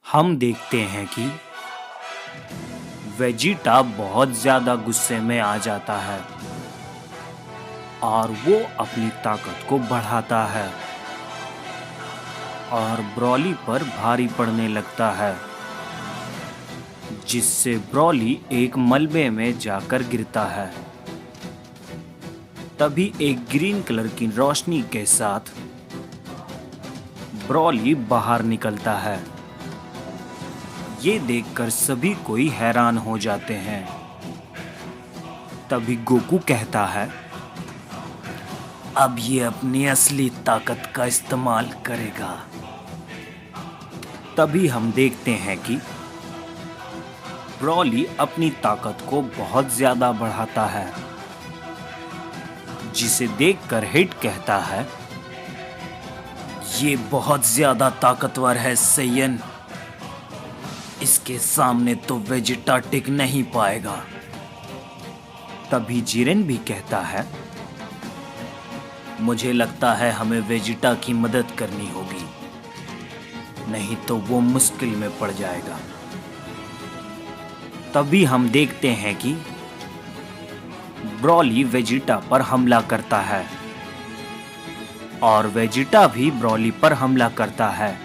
हम देखते हैं कि वेजिटा बहुत ज़्यादा गुस्से में आ जाता है और वो अपनी ताकत को बढ़ाता है और ब्रॉली पर भारी पड़ने लगता है, जिससे ब्रॉली एक मलबे में जाकर गिरता है। तभी एक ग्रीन कलर की रोशनी के साथ ब्रॉली बाहर निकलता है। ये देखकर सभी कोई हैरान हो जाते हैं। तभी गोकू कहता है, अब ये अपनी असली ताकत का इस्तेमाल करेगा। तभी हम देखते हैं कि ब्रॉली अपनी ताकत को बहुत ज्यादा बढ़ाता है, जिसे देखकर हिट कहता है, ये बहुत ज्यादा ताकतवर है सैयन। इसके सामने तो वेजिटा टिक नहीं पाएगा। तभी जिरेन भी कहता है, मुझे लगता है हमें वेजिटा की मदद करनी होगी, नहीं तो वो मुश्किल में पड़ जाएगा। तभी हम देखते हैं कि ब्रॉली वेजिटा पर हमला करता है और वेजिटा भी ब्रॉली पर हमला करता है,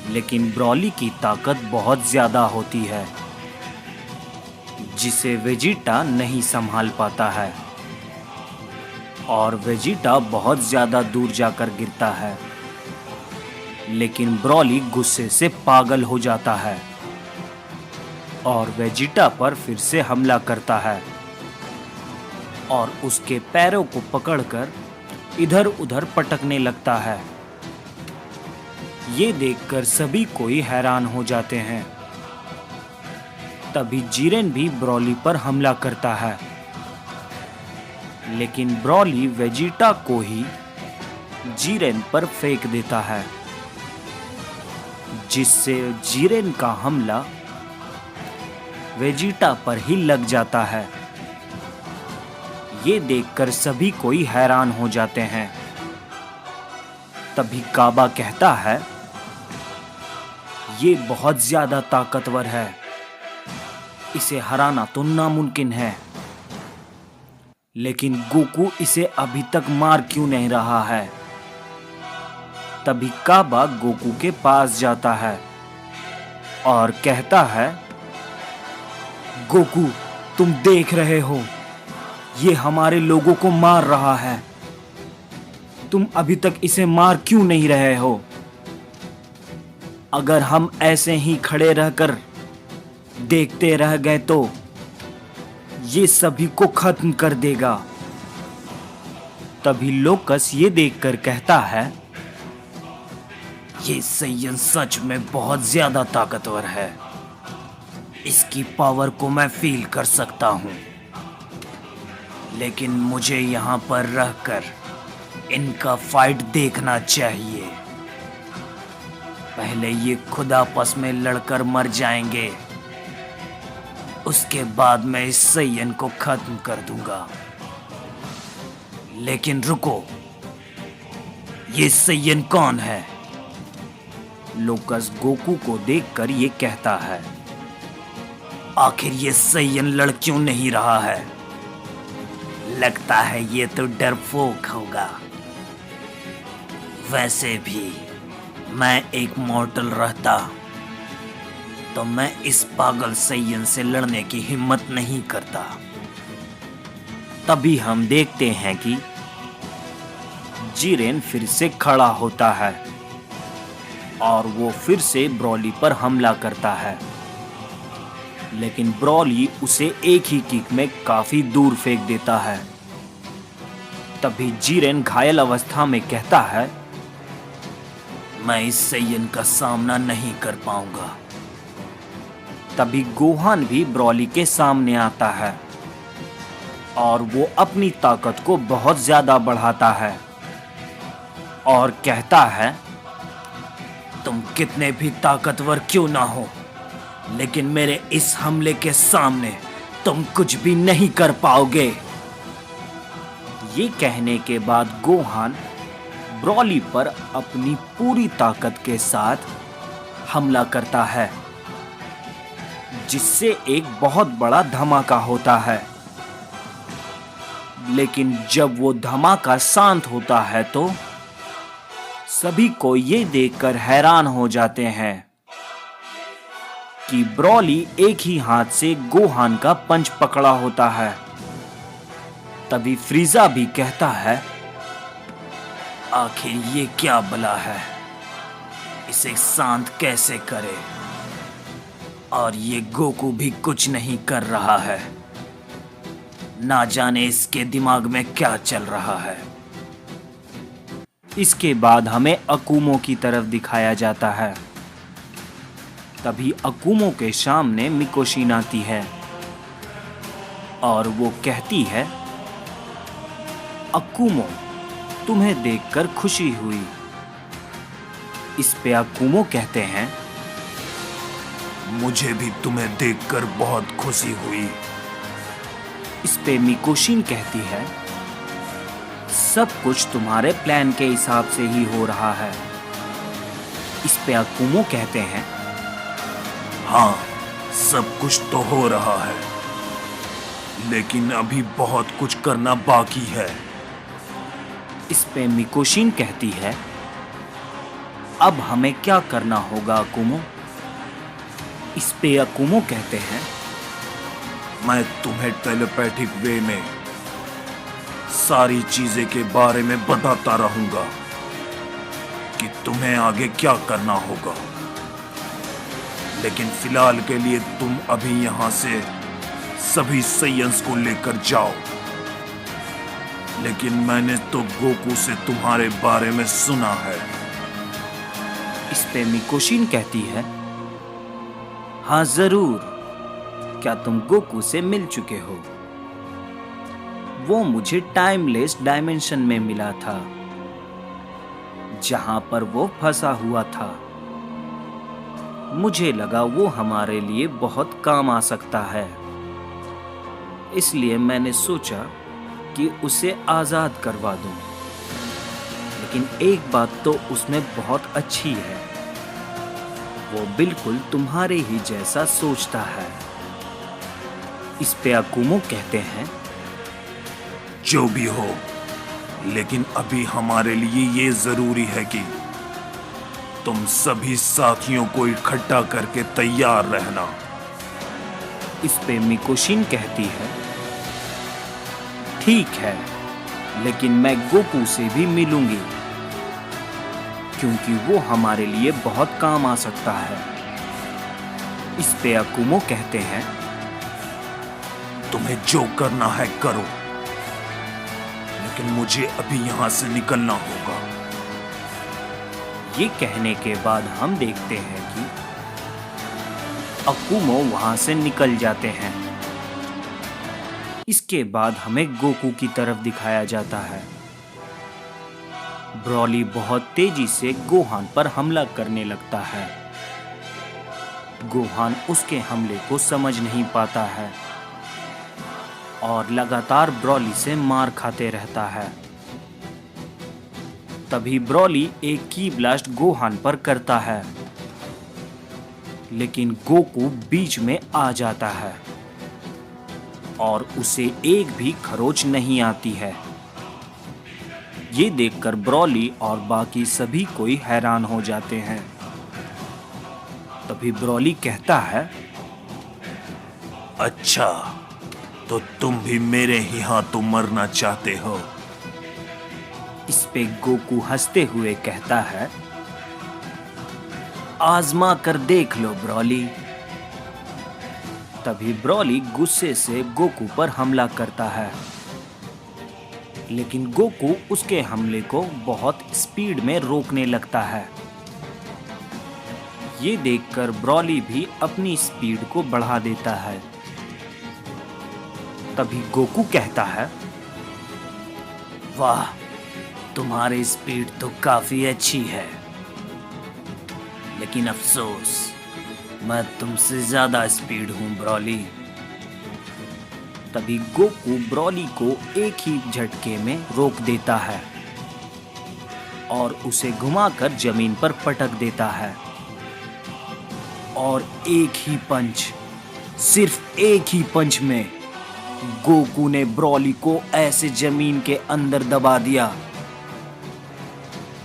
लेकिन ब्रॉली की ताकत बहुत ज्यादा होती है, जिसे वेजिटा नहीं संभाल पाता है और वेजिटा बहुत ज्यादा दूर जाकर गिरता है। लेकिन ब्रॉली गुस्से से पागल हो जाता है और वेजिटा पर फिर से हमला करता है और उसके पैरों को पकड़कर इधर उधर पटकने लगता है। ये देखकर सभी कोई हैरान हो जाते हैं। तभी जिरेन भी ब्रॉली पर हमला करता है, लेकिन ब्रॉली वेजिटा को ही जिरेन पर फेंक देता है, जिससे जिरेन का हमला वेजिटा पर ही लग जाता है। ये देखकर सभी कोई हैरान हो जाते हैं। तभी काबा कहता है, ये बहुत ज्यादा ताकतवर है, इसे हराना तो नामुमकिन है। लेकिन गोकू इसे अभी तक मार क्यों नहीं रहा है? तभी काबा गोकू के पास जाता है और कहता है, गोकू तुम देख रहे हो, ये हमारे लोगों को मार रहा है, तुम अभी तक इसे मार क्यों नहीं रहे हो? अगर हम ऐसे ही खड़े रहकर देखते रह गए तो ये सभी को खत्म कर देगा। तभी लोकस ये देखकर कहता है, ये सैयन सच में बहुत ज्यादा ताकतवर है, इसकी पावर को मैं फील कर सकता हूं, लेकिन मुझे यहां पर रहकर इनका फाइट देखना चाहिए। पहले ये खुद आपस में लड़कर मर जाएंगे, उसके बाद मैं इस सैयन को खत्म कर दूंगा। लेकिन रुको, ये सैयन कौन है? लोकस गोकू को देखकर ये कहता है, आखिर ये सैयन लड़ क्यों नहीं रहा है? लगता है ये तो डरपोक होगा। वैसे भी मैं एक मॉर्टल रहता तो मैं इस पागल सैयन से लड़ने की हिम्मत नहीं करता। तभी हम देखते हैं कि जिरेन फिर से खड़ा होता है और वो फिर से ब्रॉली पर हमला करता है, लेकिन ब्रॉली उसे एक ही किक में काफी दूर फेंक देता है। तभी जिरेन घायल अवस्था में कहता है, मैं इस सैयन का सामना नहीं कर पाऊंगा। तभी गोहान भी ब्रॉली के सामने आता है और वो अपनी ताकत को बहुत ज्यादा बढ़ाता है और कहता है, तुम कितने भी ताकतवर क्यों ना हो, लेकिन मेरे इस हमले के सामने तुम कुछ भी नहीं कर पाओगे। ये कहने के बाद गोहान ब्रॉली पर अपनी पूरी ताकत के साथ हमला करता है, जिससे एक बहुत बड़ा धमाका होता है। लेकिन जब वो धमाका शांत होता है तो सभी को ये देखकर हैरान हो जाते हैं कि ब्रॉली एक ही हाथ से गोहान का पंच पकड़ा होता है। तभी फ्रीजा भी कहता है, आखिर ये क्या बला है, इसे शांत कैसे करे? और ये गोकू भी कुछ नहीं कर रहा है, ना जाने इसके दिमाग में क्या चल रहा है। इसके बाद हमें अकुमो की तरफ दिखाया जाता है। तभी अकुमो के सामने मिकोशिन आती है और वो कहती है, अकुमो, तुम्हें देखकर खुशी हुई। इस पे अकुमो कहते हैं, मुझे भी तुम्हें देखकर बहुत खुशी हुई। इस पे मिकोशिन कहती है, सब कुछ तुम्हारे प्लान के हिसाब से ही हो रहा है। इस पे अकुमो कहते हैं, हाँ, सब कुछ तो हो रहा है, लेकिन अभी बहुत कुछ करना बाकी है। इस पे मिकोशिन कहती है, अब हमें क्या करना होगा अकुमो? इस पे अकुमो कहते हैं, मैं तुम्हें टेलीपैथिक वे में सारी चीजें के बारे में बताता रहूंगा कि तुम्हें आगे क्या करना होगा। लेकिन फिलहाल के लिए तुम अभी यहां से सभी साइंस को लेकर जाओ। लेकिन मैंने तो गोकू से तुम्हारे बारे में सुना है। इस पे मिकोशिन कहती है, हाँ जरूर, क्या तुम गोकू से मिल चुके हो? वो मुझे टाइमलेस डायमेंशन में मिला था, जहां पर वो फंसा हुआ था। मुझे लगा वो हमारे लिए बहुत काम आ सकता है, इसलिए मैंने सोचा कि उसे आजाद करवा दूं। लेकिन एक बात तो उसमें बहुत अच्छी है, वो बिल्कुल तुम्हारे ही जैसा सोचता है। इस पे अकुमो कहते हैं, जो भी हो, लेकिन अभी हमारे लिए ये जरूरी है कि तुम सभी साथियों को इकट्ठा करके तैयार रहना। इस पे मिकोशिन कहती है, ठीक है, लेकिन मैं गोकू से भी मिलूंगी, क्योंकि वो हमारे लिए बहुत काम आ सकता है। इस पे अकुमो कहते हैं, तुम्हें जो करना है करो, लेकिन मुझे अभी यहां से निकलना होगा। ये कहने के बाद हम देखते हैं कि अकुमो वहां से निकल जाते हैं। इसके बाद हमें गोकू की तरफ दिखाया जाता है। ब्रॉली बहुत तेजी से गोहान पर हमला करने लगता है। गोहान उसके हमले को समझ नहीं पाता है और लगातार ब्रॉली से मार खाते रहता है। तभी ब्रॉली एक की ब्लास्ट गोहान पर करता है, लेकिन गोकू बीच में आ जाता है और उसे एक भी खरोच नहीं आती है। ये देखकर ब्रॉली और बाकी सभी कोई हैरान हो जाते हैं। तभी ब्रॉली कहता है, अच्छा, तो तुम भी मेरे ही हाथों मरना चाहते हो? इस पे गोकू हंसते हुए कहता है, आजमा कर देख लो ब्रॉली। तभी ब्रॉली गुस्से से गोकू पर हमला करता है, लेकिन गोकू उसके हमले को बहुत स्पीड में रोकने लगता है। ये देखकर ब्रॉली भी अपनी स्पीड को बढ़ा देता है। तभी गोकू कहता है, वाह, तुम्हारी स्पीड तो काफी अच्छी है, लेकिन अफसोस, मैं तुमसे ज्यादा स्पीड हूं ब्रॉली। तभी गोकू ब्रॉली को एक ही झटके में रोक देता है और उसे घुमाकर जमीन पर पटक देता है। और एक ही पंच, सिर्फ एक ही पंच में गोकू ने ब्रॉली को ऐसे जमीन के अंदर दबा दिया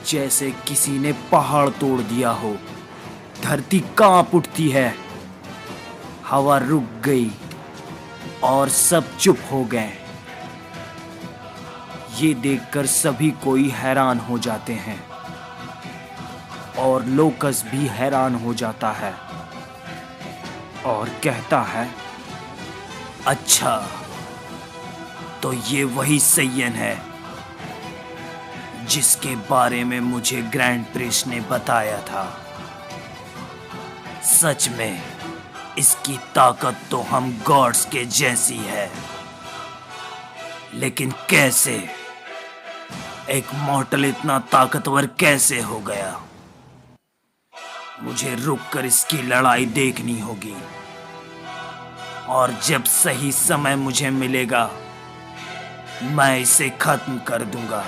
जैसे किसी ने पहाड़ तोड़ दिया हो। धरती कांप उठती है, हवा रुक गई और सब चुप हो गए। ये देखकर सभी कोई हैरान हो जाते हैं और लोकस भी हैरान हो जाता है और कहता है, अच्छा तो ये वही सैयन है जिसके बारे में मुझे ग्रैंड प्रिस्ट ने बताया था। सच में इसकी ताकत तो हम गॉड्स के जैसी है, लेकिन कैसे एक मॉर्टल इतना ताकतवर कैसे हो गया? मुझे रुककर इसकी लड़ाई देखनी होगी और जब सही समय मुझे मिलेगा मैं इसे खत्म कर दूंगा।